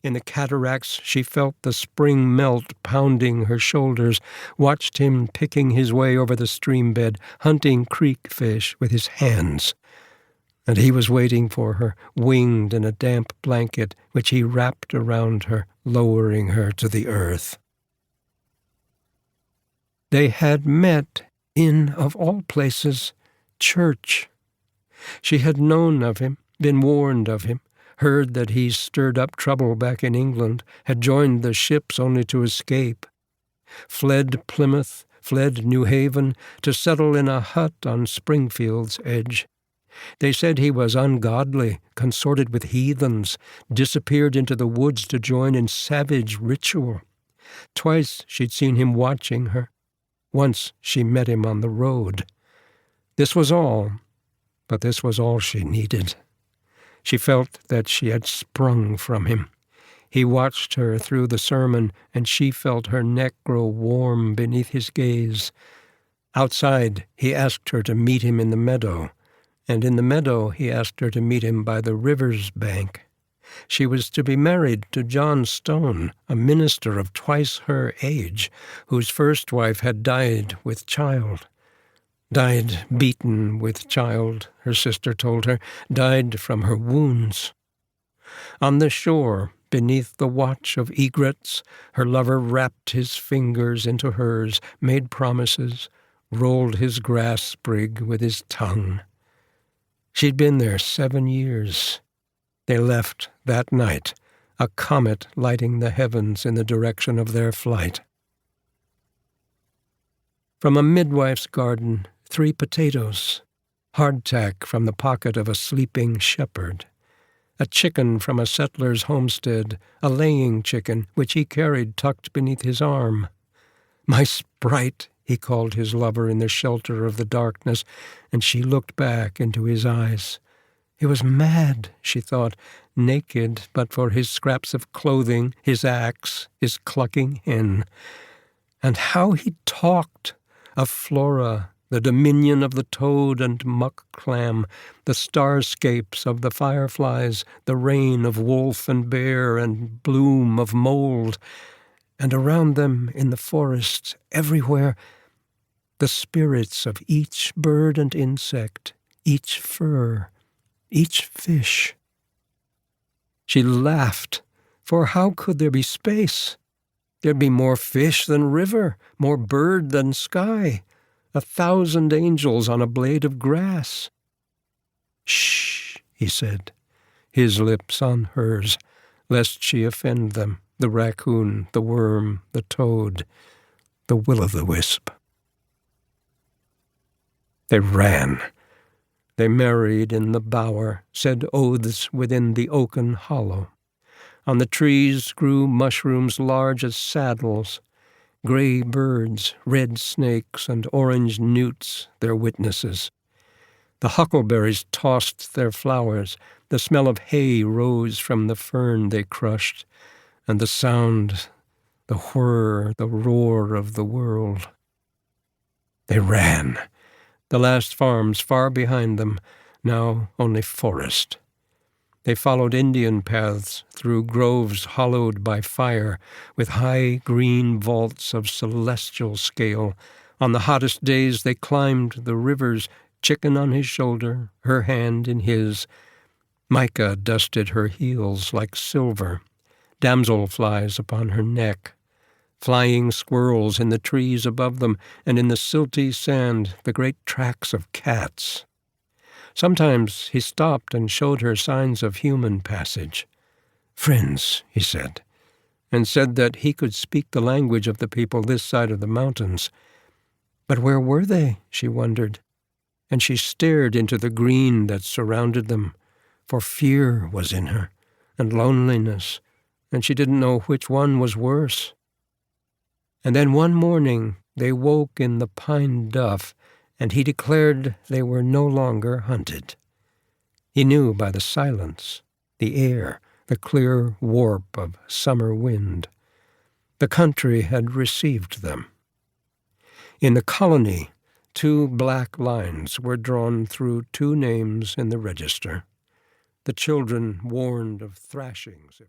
In the cataracts she felt the spring melt pounding her shoulders, watched him picking his way over the stream bed, hunting creek fish with his hands. And he was waiting for her, winged in a damp blanket which he wrapped around her, lowering her to the earth. They had met in, of all places, church. She had known of him, been warned of him, heard that he stirred up trouble back in England, had joined the ships only to escape, fled Plymouth, fled New Haven, to settle in a hut on Springfield's edge. They said he was ungodly, consorted with heathens, disappeared into the woods to join in savage ritual. Twice she'd seen him watching her. Once she met him on the road. This was all, but this was all she needed. She felt that she had sprung from him. He watched her through the sermon, and she felt her neck grow warm beneath his gaze. Outside, he asked her to meet him in the meadow, and in the meadow he asked her to meet him by the river's bank. She was to be married to John Stone, a minister of twice her age, whose first wife had died with child. Died beaten with child, her sister told her, died from her wounds. On the shore, beneath the watch of egrets, her lover wrapped his fingers into hers, made promises, rolled his grass sprig with his tongue. She'd been there 7 years. They left that night, a comet lighting the heavens in the direction of their flight. From a midwife's garden, 3 potatoes, hardtack from the pocket of a sleeping shepherd, a chicken from a settler's homestead, a laying chicken which he carried tucked beneath his arm. "My sprite," he called his lover in the shelter of the darkness, and she looked back into his eyes. He was mad, she thought, naked but for his scraps of clothing, his axe, his clucking hen. And how he talked of Flora, the dominion of the toad and muck clam, the starscapes of the fireflies, the reign of wolf and bear and bloom of mold, and around them in the forests, everywhere, the spirits of each bird and insect, each fir, each fish. She laughed, for how could there be space? There'd be more fish than river, more bird than sky, 1,000 angels on a blade of grass. "Shh," he said, his lips on hers, lest she offend them, the raccoon, the worm, the toad, the will-o'-the-wisp. They ran. They married in the bower, said oaths within the oaken hollow. On the trees grew mushrooms large as saddles, gray birds, red snakes, and orange newts, their witnesses. The huckleberries tossed their flowers, the smell of hay rose from the fern they crushed, and the sound, the whir, the roar of the world. They ran. The last farms far behind them, now only forest. They followed Indian paths through groves hollowed by fire, with high green vaults of celestial scale. On the hottest days they climbed the rivers, chicken on his shoulder, her hand in his. Mica dusted her heels like silver, damselflies upon her neck. Flying squirrels in the trees above them, and in the silty sand the great tracks of cats. Sometimes he stopped and showed her signs of human passage. "Friends," he said, and said that he could speak the language of the people this side of the mountains. But where were they, she wondered, and she stared into the green that surrounded them, for fear was in her, and loneliness, and she didn't know which one was worse. And then one morning they woke in the pine duff, and he declared they were no longer hunted. He knew by the silence, the air, the clear warp of summer wind. The country had received them. In the colony, 2 black lines were drawn through 2 names in the register. The children warned of thrashings if